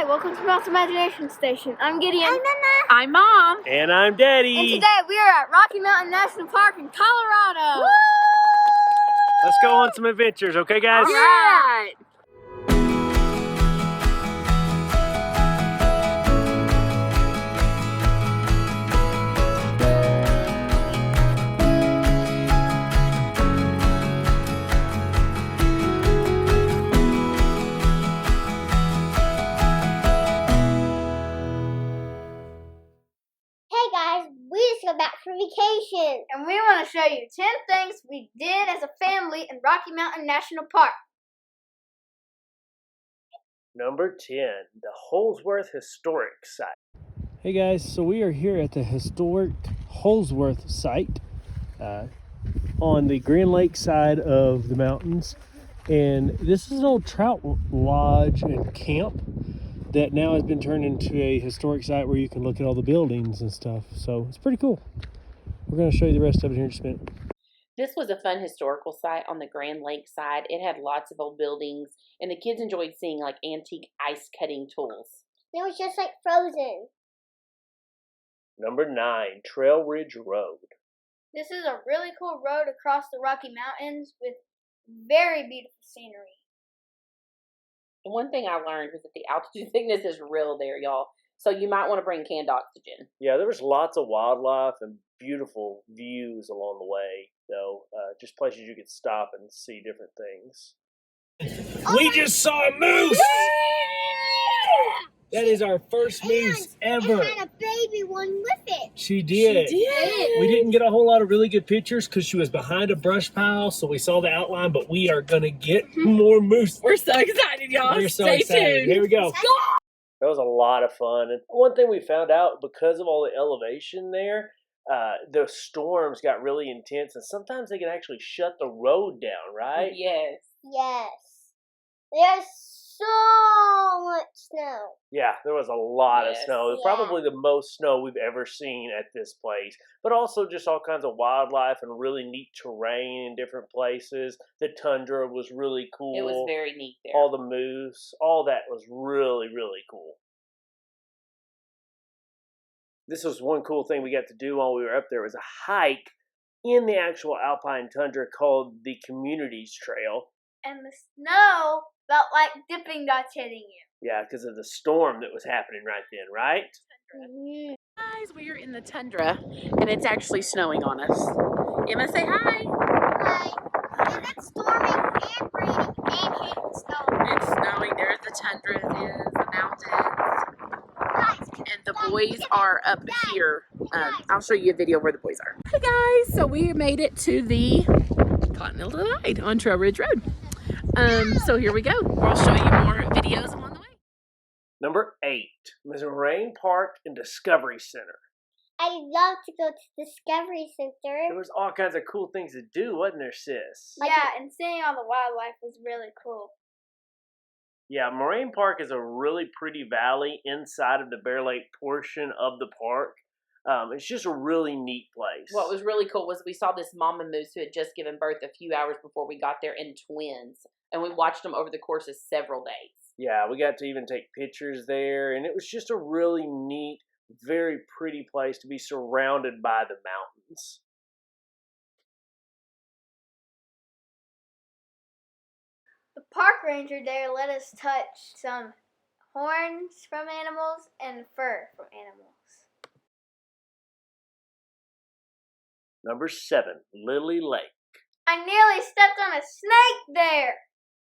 Hi, welcome to Mounts Imagination Station. I'm Gideon. I'm Mama. I'm Mom. And I'm Daddy. And today we are at Rocky Mountain National Park in Colorado. Woo! Let's go on some adventures, okay guys? All right. Hey guys, we just got back from vacation. And we want to show you 10 things we did as a family in Rocky Mountain National Park. Number 10, the Holsworth Historic Site. Hey guys, so we are here at the historic Holsworth site on the Grand Lake side of the mountains. And this is an old trout lodge and camp that now has been turned into a historic site where you can look at all the buildings and stuff. So it's pretty cool. We're going to show you the rest of it here in just a minute. This was a fun historical site on the Grand Lake side. It had lots of old buildings, and the kids enjoyed seeing like antique ice cutting tools. It was just like Frozen. Number 9, Trail Ridge Road. This is a really cool road across the Rocky Mountains with very beautiful scenery. And one thing I learned was that the altitude sickness is real there, y'all. So you might want to bring canned oxygen. Yeah, there was lots of wildlife and beautiful views along the way. So just places you could stop and see different things. We just saw a moose! That is our first moose ever. It had a baby one with it. She did. We didn't get a whole lot of really good pictures because she was behind a brush pile, so we saw the outline, but we are going to get more moose. We're so excited, y'all. We're so Stay excited. tuned. Here we go. That was a lot of fun. And one thing we found out, because of all the elevation there, the storms got really intense, and sometimes they can actually shut the road down, right? Yes. Yes. There's so much snow. Yeah, there was a lot of Yes. snow. Yeah. Probably the most snow we've ever seen at this place. But also just all kinds of wildlife and really neat terrain in different places. The tundra was really cool. It was very neat there. All the moose, all that was really, really cool. This was one cool thing we got to do while we were up there. Was a hike in the actual alpine tundra called the Communities Trail. And the snow felt like dipping dots hitting you. Yeah, because of the storm that was happening right then, right? Mm. Guys, we are in the tundra, and it's actually snowing on us. Emma, say hi. Hi. And it's storming and raining and hitting snow. It's snowing. There's the tundra, is the mountains. Guys, And the boys are up here. I'll show you a video where the boys are. Hey guys, so we made it to the Continental Divide on Trail Ridge Road. So here we go. I'll show you more videos along the way. Number 8, Moraine Park and Discovery Center. I love to go to Discovery There Center. was all kinds of cool things to do, wasn't there, sis? Like yeah, and seeing all the wildlife was really cool. Yeah, Moraine Park is a really pretty valley inside of the Bear Lake portion of the park. It's just a really neat place. What was really cool was we saw this mama moose who had just given birth a few hours before we got there, and twins. And we watched them over the course of several days. Yeah, we got to even take pictures there, and it was just a really neat, very pretty place to be surrounded by the mountains. The park ranger there let us touch some horns from animals and fur from animals. Number 7, Lily Lake. I nearly stepped on a snake there.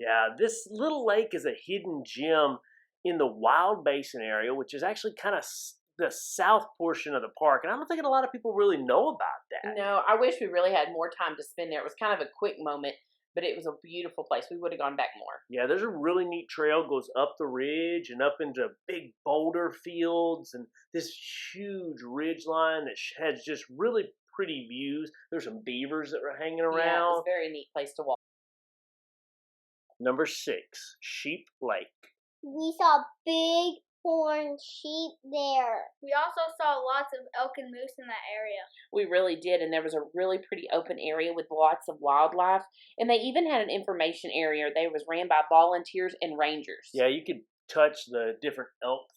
Yeah, this little lake is a hidden gem in the Wild Basin area, which is actually kind of the south portion of the park. And I don't think a lot of people really know about that. No, I wish we really had more time to spend there. It was kind of a quick moment, but it was a beautiful place. We would have gone back more. Yeah, there's a really neat trail, goes up the ridge and up into big boulder fields and this huge ridge line that has just really pretty views. There's some beavers that were hanging around. Yeah, it was a very neat place to walk. Number 6, Sheep Lake. we saw big horned sheep there. We also saw lots of elk and moose in that area. We really did, and there was a really pretty open area with lots of wildlife, and they even had an information area that was ran by volunteers and rangers. Yeah, you could touch the different elk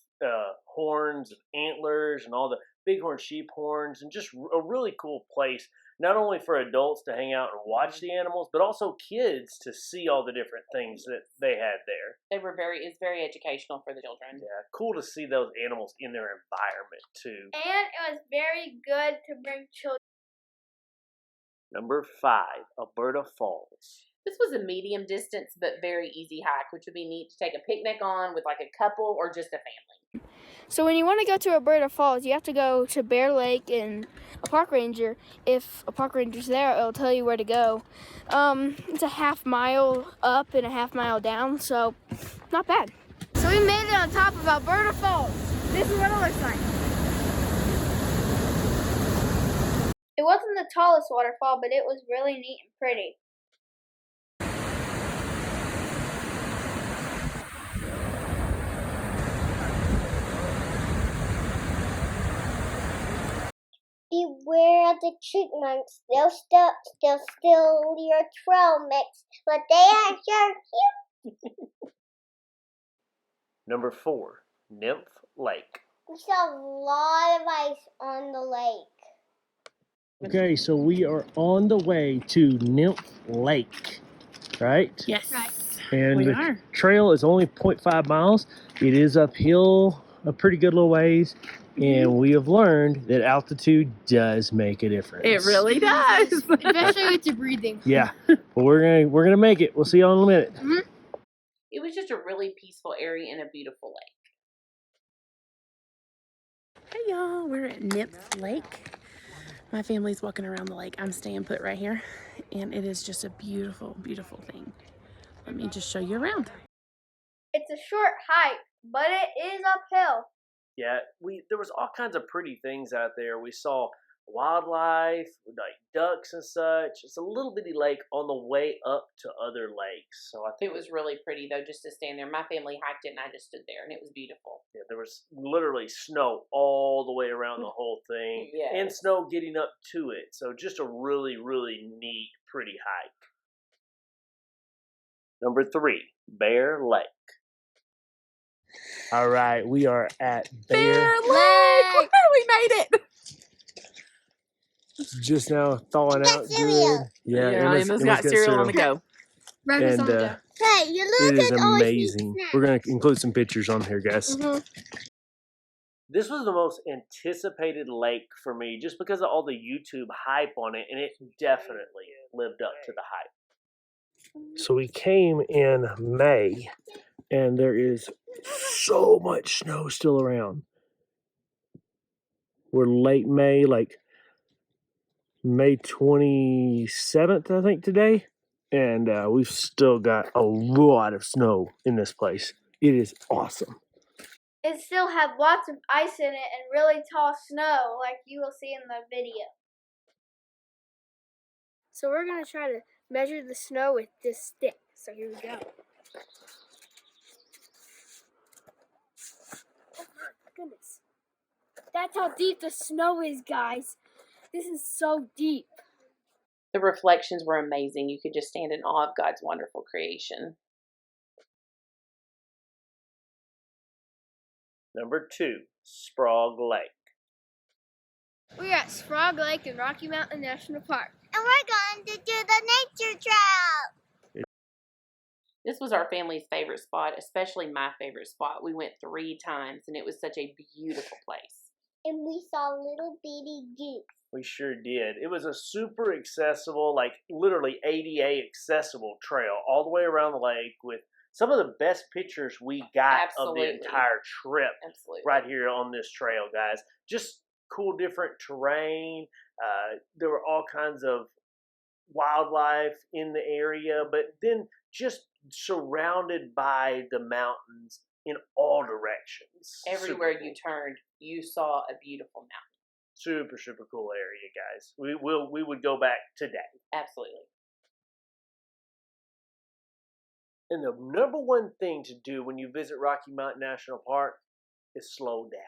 horns and antlers and all the bighorn sheep horns, and just a really cool place, not only for adults to hang out and watch the animals, but also kids to see all the different things that they had there. It's very educational for the children. Yeah, cool to see those animals in their environment too. And it was very good to bring children. Number 5, Alberta Falls. This was a medium distance but very easy hike, which would be neat to take a picnic on with like a couple or just a family. So when you want to go to Alberta Falls, you have to go to Bear Lake, and a park ranger, if a park ranger's there, it'll tell you where to go. It's a half-mile up and a half-mile down, so not bad. So we made it on top of Alberta Falls. This is what it looks like. It wasn't the tallest waterfall, but it was really neat and pretty. Beware the chipmunks. They'll steal your trail mix, but they are sure cute. Number 4, Nymph Lake. We saw a lot of ice on the lake. Okay, so we are on the way to Nymph Lake, right? Yes. Right. And We the are. trail is only 0.5 miles. It is uphill a pretty good little ways, and we have learned that altitude does make a difference. It really does. Especially with your breathing. Yeah, but we're gonna make it. We'll see y'all in a minute. It was just a really peaceful area and a beautiful lake. Hey y'all, we're at Nymph Lake. My family's walking around the lake. I'm staying put right here, and it is just a beautiful, beautiful thing. Let me just show you around. It's a short hike, but it is uphill. Yeah, there was all kinds of pretty things out there. We saw wildlife, like ducks and such. It's a little bitty lake on the way up to other lakes. So I think It was really pretty though, just to stand there. My family hiked it, and I just stood there, and it was beautiful. yeah, there was literally snow all the way around the whole thing, Yes. and snow getting up to it. So just a really, really neat, pretty hike. Number 3, Bear Lake. All right, we are at Bear Bear. Lake! We made it! It's just now thawing got out cereal. good. Yeah, Emma's got cereal on the go. Breakfast on the go. Hey, you It look is at always amazing. We're gonna include some pictures on here, guys. This was the most anticipated lake for me just because of all the YouTube hype on it, and it definitely lived up to the hype. So we came in May, and there is so much snow still around. We're late May, like May 27th, I think, today. And we've still got a lot of snow in this place. It is awesome. It still had lots of ice in it and really tall snow, like you will see in the video. So we're going to try to measure the snow with this stick. So here we go. Oh my goodness. That's how deep the snow is, guys. This is so deep. The reflections were amazing. You could just stand in awe of God's wonderful creation. Number 2, Sprague Lake. We're at Sprague Lake in Rocky Mountain National Park. And we're going to do the nature trail. This was our family's favorite spot, especially my favorite spot. We went 3 times, and it was such a beautiful place. And we saw little bitty dukes. We sure did. It was a super accessible, like literally ADA accessible trail all the way around the lake with some of the best pictures we got of the Absolutely. entire trip Absolutely. right here on this trail, guys. Just cool, different terrain. There were all kinds of wildlife in the area, but then just surrounded by the mountains in all directions. Everywhere Super you cool. turned, you saw a beautiful mountain. Super, super cool area, guys. We would go back today. Absolutely. And the number one thing to do when you visit Rocky Mountain National Park is slow down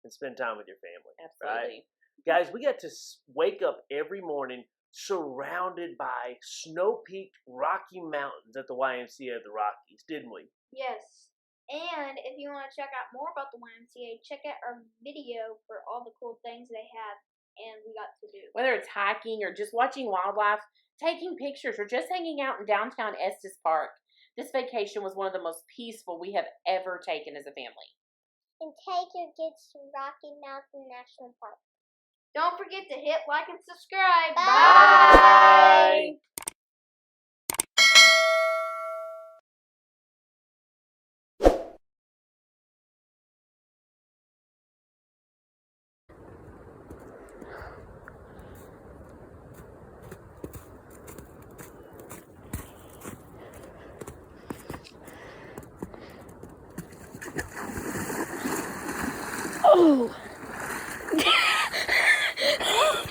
and spend time with your family. Absolutely. Right? Guys, we got to wake up every morning surrounded by snow-peaked Rocky Mountains at the YMCA of the Rockies, didn't we? Yes. And if you want to check out more about the YMCA, check out our video for all the cool things they have and we got to do. Whether it's hiking or just watching wildlife, taking pictures, or just hanging out in downtown Estes Park, this vacation was one of the most peaceful we have ever taken as a family. And take your kids to Rocky Mountain National Park. Don't forget to hit like and subscribe. Bye. Bye.